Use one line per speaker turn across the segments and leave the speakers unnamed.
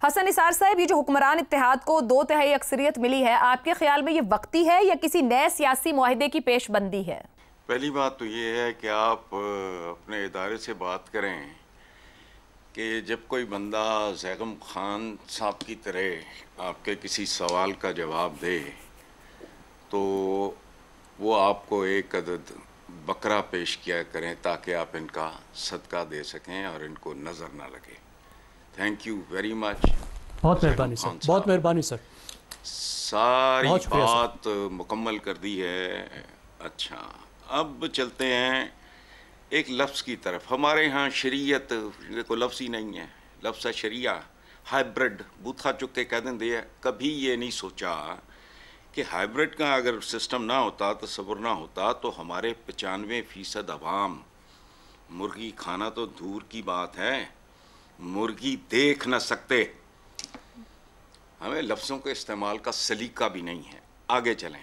حسن نثار صاحب، یہ جو حکمران اتحاد کو 2/3 اکثریت ملی ہے، آپ کے خیال میں یہ وقتی ہے یا کسی نئے سیاسی معاہدے کی پیش بندی ہے؟
پہلی بات تو یہ ہے کہ آپ اپنے ادارے سے بات کریں کہ جب کوئی بندہ زیغم خان صاحب کی طرح آپ کے کسی سوال کا جواب دے تو وہ آپ کو ایک عدد بکرا پیش کیا کریں تاکہ آپ ان کا صدقہ دے سکیں اور ان کو نظر نہ لگے. Thank you very much.
بہت مہربانی سر، بہت مہربانی سر.
ساری بات مکمل کر دی ہے. اچھا، اب چلتے ہیں ایک لفظ کی طرف. ہمارے ہاں شریعت کوئی لفظ ہی نہیں ہے، لفظ ہے شریعہ. ہائیبرڈ بوتھا چک کے کہہ دیں دے. کبھی یہ نہیں سوچا کہ ہائیبرڈ کا اگر سسٹم نہ ہوتا، تصور نہ ہوتا، تو ہمارے 95% عوام مرغی کھانا تو دور کی بات ہے، مرغی دیکھ نہ سکتے. ہمیں لفظوں کے استعمال کا سلیقہ بھی نہیں ہے. آگے چلیں.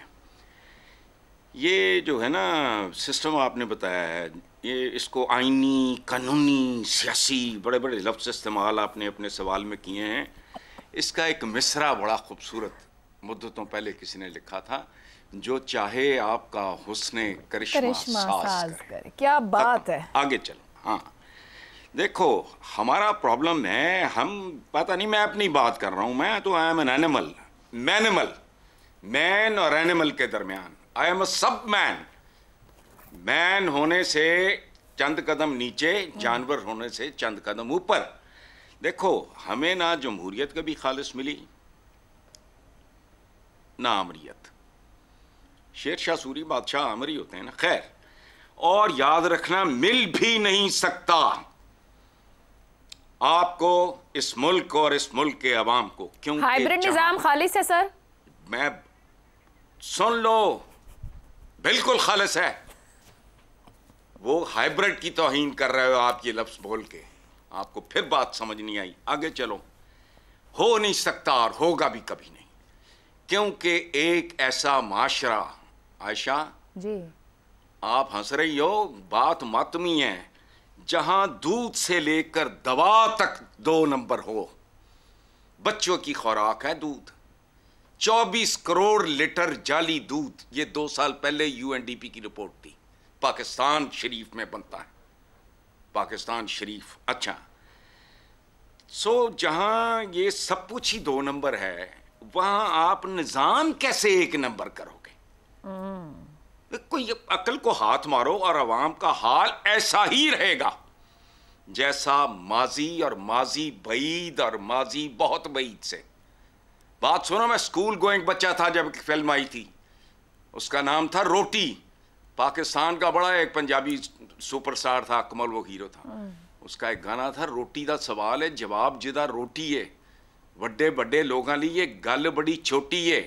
یہ جو ہے نا سسٹم آپ نے بتایا ہے، یہ اس کو آئینی، قانونی، سیاسی، بڑے بڑے لفظ استعمال آپ نے اپنے سوال میں کیے ہیں. اس کا ایک مصرع بڑا خوبصورت مدتوں پہلے کسی نے لکھا تھا، جو چاہے آپ کا حسن کرشمہ ساز کرے.
کیا بات ہے.
آگے چلو. ہاں دیکھو، ہمارا پرابلم ہے، ہم پتہ نہیں، میں اپنی بات کر رہا ہوں، میں تو آئی ایم این اینیمل. مین اور اینیمل کے درمیان آئی ایم اے سب مین. مین ہونے سے چند قدم نیچے، جانور ہونے سے چند قدم اوپر. دیکھو، ہمیں نہ جمہوریت کبھی خالص ملی نہ آمریت. شیر شاہ سوری بادشاہ آمری ہوتے ہیں نا. خیر، اور یاد رکھنا مل بھی نہیں سکتا آپ کو اس ملک اور اس ملک کے عوام کو. کیوں؟
ہائیبرڈ نظام خالص ہے سر.
میں سن لو، بالکل خالص ہے. وہ ہائیبرڈ کی توہین کر رہے ہو آپ یہ لفظ بول کے. آپ کو پھر بات سمجھ نہیں آئی. آگے چلو. ہو نہیں سکتا اور ہوگا بھی کبھی نہیں، کیونکہ ایک ایسا معاشرہ، عائشہ
جی
آپ ہنس رہی ہو، بات ماتمی ہے، جہاں دودھ سے لے کر دوا تک 2 نمبر ہو. بچوں کی خوراک ہے دودھ. 24 کروڑ لیٹر جعلی دودھ، یہ 2 سال پہلے UNDP کی رپورٹ تھی. پاکستان شریف میں بنتا ہے، پاکستان شریف. اچھا، جہاں یہ سب کچھ ہی 2 نمبر ہے، وہاں آپ نظام کیسے 1 نمبر کرو گے؟ کوئی عقل کو ہاتھ مارو اور عوام کا حال ایسا ہی رہے گا جیسا ماضی، اور ماضی بعید اور ماضی بہت بعید سے. بات سنو، میں اسکول گوئنگ بچہ تھا جب فلم آئی تھی، اس کا نام تھا روٹی. پاکستان کا بڑا ایک پنجابی سپر سٹار تھا، کمل، وہ ہیرو تھا. اس کا ایک گانا تھا، روٹی دا سوال ہے جواب جدا روٹی ہے، وڈے بڑے لوگاں لیے گل بڑی چھوٹی ہے.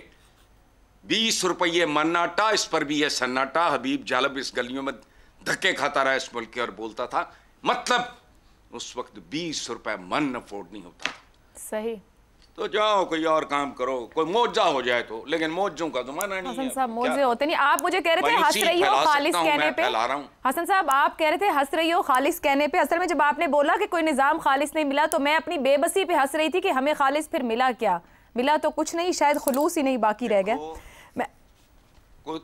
20 روپے من آٹا، اس پر بھی ہے سناٹا. حبیب جالب اس گلیوں میں دھکے کھاتا رہا اس ملک کے، اور بولتا تھا، مطلب اس وقت 20 روپے من افورڈ نہیں ہوتا.
صحیح.
تو جاؤ کوئی اور کام کرو، کوئی موجہ ہو جائے تو. لیکن موجوں کا زمانہ نہیں ہے.
حسن صاحب، موجے ہوتے نہیں. آپ مجھے کہہ رہے تھے ہنس رہی ہو خالص کہنے پہ. حسن صاحب، آپ کہہ رہے تھے ہنس رہی ہو خالص کہنے پہ. اصل میں جب آپ نے بولا کہ کوئی نظام خالص نہیں ملا تو میں اپنی بے بسی پہ ہنس رہی تھی کہ ہمیں خالص پھر ملا کیا؟ ملا تو کچھ نہیں، شاید خلوص ہی نہیں باقی رہ گیا.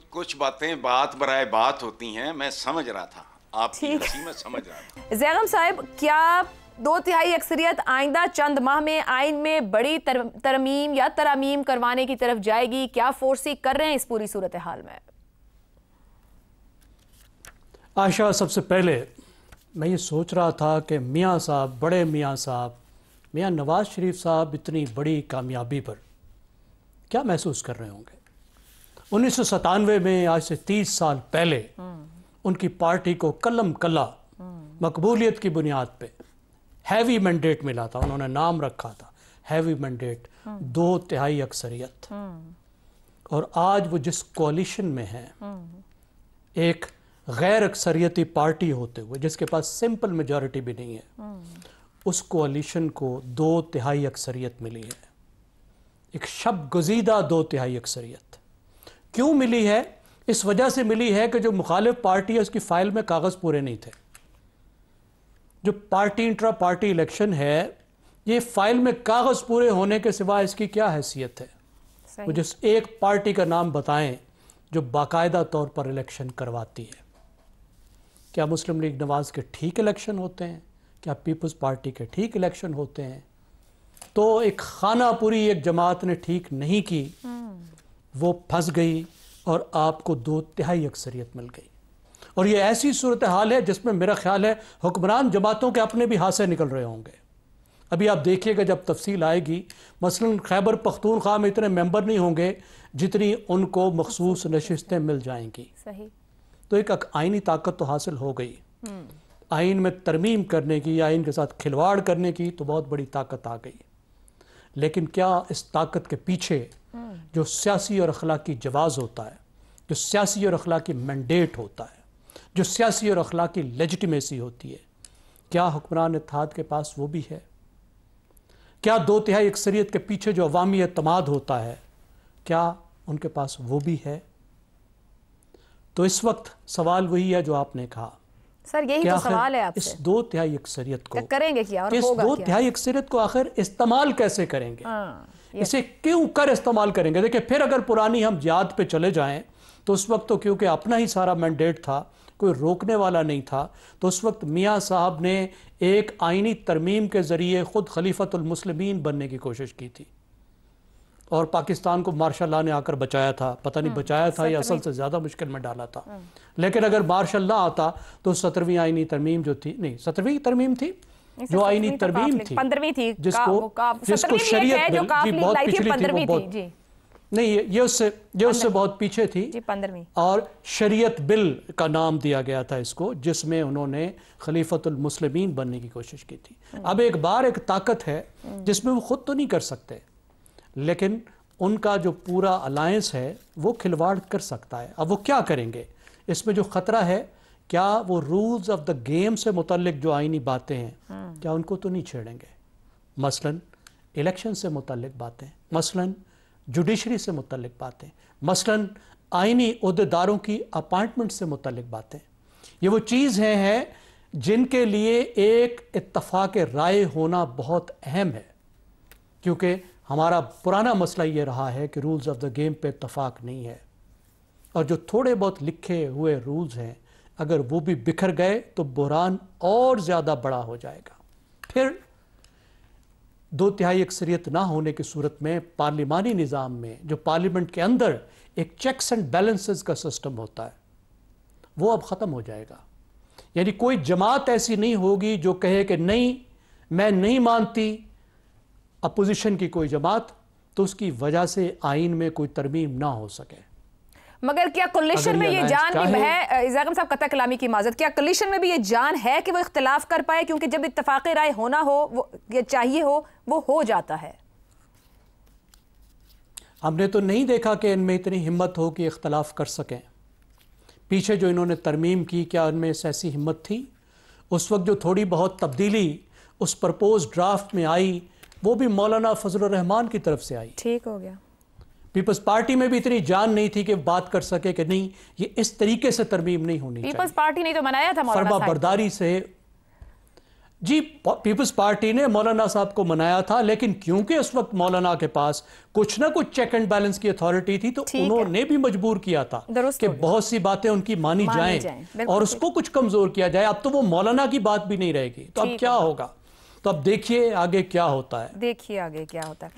کچھ باتیں بات برائے بات ہوتی ہیں. میں سمجھ رہا تھا آپ کی ہنسی، میں سمجھ رہا تھا.
زیغم صاحب، کیا 2/3 اکثریت آئندہ چند ماہ میں آئین میں بڑی ترمیم یا ترامیم کروانے کی طرف جائے گی؟ کیا فورسی کر رہے ہیں اس پوری صورتحال میں؟
عائشہ، سب سے پہلے میں یہ سوچ رہا تھا کہ میاں صاحب، بڑے میاں صاحب، میاں نواز شریف صاحب اتنی بڑی کامیابی پر کیا محسوس کر رہے ہوں گے. 1997 میں، آج سے 30 سال پہلے، ان کی پارٹی کو کلم کلا مقبولیت کی بنیاد پہ ہیوی مینڈیٹ ملا تھا. انہوں نے نام رکھا تھا ہیوی مینڈیٹ، 2/3 اکثریت. اور آج وہ جس کوalition میں ہیں، ایک غیر اکثریتی پارٹی ہوتے ہوئے جس کے پاس سمپل میجورٹی بھی نہیں ہے، اس کوalition کو 2/3 اکثریت ملی ہے. ایک شب گزیدہ 2/3 اکثریت. کیوں ملی ہے؟ اس وجہ سے ملی ہے کہ جو مخالف پارٹی ہے اس کی فائل میں کاغذ پورے نہیں تھے. جو پارٹی انٹرا پارٹی الیکشن ہے، یہ فائل میں کاغذ پورے ہونے کے سوا اس کی کیا حیثیت ہے؟ وہ جس ایک پارٹی کا نام بتائیں جو باقاعدہ طور پر الیکشن کرواتی ہے۔ کیا مسلم لیگ نواز کے ٹھیک الیکشن ہوتے ہیں؟ کیا پیپلز پارٹی کے ٹھیک الیکشن ہوتے ہیں؟ تو ایک خانہ پوری ایک جماعت نے ٹھیک نہیں کی، وہ پھنس گئی اور آپ کو 2/3 اکثریت مل گئی۔ اور یہ ایسی صورتحال ہے جس میں میرا خیال ہے حکمران جماعتوں کے اپنے بھی ہاتھ سے نکل رہے ہوں گے۔ ابھی آپ دیکھیے گا جب تفصیل آئے گی، مثلا خیبر پختونخوا میں اتنے ممبر نہیں ہوں گے جتنی ان کو مخصوص نشستیں مل جائیں گی۔ تو ایک آئینی طاقت تو حاصل ہو گئی، آئین میں ترمیم کرنے کی، آئین کے ساتھ کھلواڑ کرنے کی تو بہت بڑی طاقت آ گئی۔ لیکن کیا اس طاقت کے پیچھے جو سیاسی اور اخلاقی جواز ہوتا ہے، جو سیاسی اور اخلاقی مینڈیٹ ہوتا ہے، جو سیاسی اور اخلاقی لیجٹیمیسی ہوتی ہے، کیا حکمران اتحاد کے پاس وہ بھی ہے؟ کیا 2/3 اکثریت کے پیچھے جو عوامی اعتماد ہوتا ہے، کیا ان کے پاس وہ بھی ہے؟ تو اس وقت سوال وہی ہے جو آپ نے کہا،
سر یہی تو سوال ہے آپ سے،
اس 2/3 اکثریت کو
کریں گے کیا اور
اس
ہوگا کیا؟
2/3 اکثریت کو آخر استعمال کیسے کریں گے؟ اسے کیوں کر استعمال کریں گے؟ دیکھیں پھر اگر پرانی ہم یاد پہ چلے جائیں تو اس وقت تو کیونکہ اپنا ہی سارا مینڈیٹ تھا، کوئی روکنے والا نہیں تھا، تو اس وقت میاں صاحب نے ایک آئینی ترمیم کے ذریعے خود خلیفۃ المسلمین بننے کی کوشش کی تھی، اور پاکستان کو مارشل لا نے آ کر بچایا تھا۔ پتہ نہیں بچایا تھا یا اصل سے زیادہ مشکل میں ڈالا تھا، لیکن اگر مارشل لا آتا تو 17ویں آئینی ترمیم جو تھی، نہیں 17ویں ترمیم تھی جو آئینی ترمیم تھی،
15ویں تھی
جس کو شریعت بل، جی بہت پچھلی تھی، وہ بہت نہیں، یہ اس سے بہت پیچھے تھی، اور شریعت بل کا نام دیا گیا تھا اس کو، جس میں انہوں نے خلیفۃ المسلمین بننے کی کوشش کی تھی۔ اب ایک بار ایک طاقت ہے جس میں وہ خود تو نہیں کر سکتے، لیکن ان کا جو پورا الائنس ہے وہ کھلواڑ کر سکتا ہے۔ اب وہ کیا کریں گے؟ اس میں جو خطرہ ہے، کیا وہ رولز آف دا گیم سے متعلق جو آئینی باتیں ہیں کیا ان کو تو نہیں چھیڑیں گے؟ مثلا الیکشن سے متعلق باتیں، مثلا جوڈیشری سے متعلق باتیں، مثلا آئینی عہدیداروں کی اپائنٹمنٹ سے متعلق باتیں، یہ وہ چیز ہیں جن کے لیے ایک اتفاق رائے ہونا بہت اہم ہے، کیونکہ ہمارا پرانا مسئلہ یہ رہا ہے کہ رولز آف دا گیم پہ اتفاق نہیں ہے، اور جو تھوڑے بہت لکھے ہوئے رولز ہیں اگر وہ بھی بکھر گئے تو بحران اور زیادہ بڑا ہو جائے گا۔ پھر 2/3 اکثریت نہ ہونے کی صورت میں پارلیمانی نظام میں جو پارلیمنٹ کے اندر ایک چیکس اینڈ بیلنسز کا سسٹم ہوتا ہے وہ اب ختم ہو جائے گا۔ یعنی کوئی جماعت ایسی نہیں ہوگی جو کہے کہ نہیں میں نہیں مانتی اپوزیشن کی کوئی جماعت، تو اس کی وجہ سے آئین میں کوئی ترمیم نہ ہو سکے۔
مگر کیا کولیشن میں یہ جان بھی ہے، ازاغم صاحب قطع کلامی کی معذرت، کیا کولیشن میں بھی یہ جان ہے کہ وہ اختلاف کر پائے؟ کیونکہ جب اتفاق رائے ہونا ہو یا چاہیے وہ ہو جاتا ہے۔
ہم نے تو نہیں دیکھا کہ ان میں اتنی ہمت ہو کہ اختلاف کر سکیں۔ پیچھے جو انہوں نے ترمیم کی، کیا ان میں ایسی ہمت تھی؟ اس وقت جو تھوڑی بہت تبدیلی اس پرپوز ڈرافٹ میں آئی وہ بھی مولانا فضل الرحمان کی طرف سے آئی۔
ٹھیک ہو گیا۔
پیپلز پارٹی میں بھی اتنی جان نہیں تھی کہ بات کر سکے کہ نہیں یہ اس طریقے سے ترمیم نہیں ہونی چاہیے۔
پیپلز پارٹی نے تو منایا تھا مولانا صاحب،
فرما برداری سے، جی پیپلز پارٹی نے مولانا صاحب کو منایا تھا، لیکن کیونکہ اس وقت مولانا کے پاس کچھ نہ کچھ چیک اینڈ بیلنس کی اتھارٹی تھی تو انہوں نے بھی مجبور کیا تھا کہ بہت سی باتیں ان کی مانی جائیں اور اس کو کچھ کمزور کیا جائے۔ اب تو وہ مولانا کی بات بھی نہیں رہے گی، تو اب کیا ہوگا؟ تو اب دیکھیے آگے کیا ہوتا ہے۔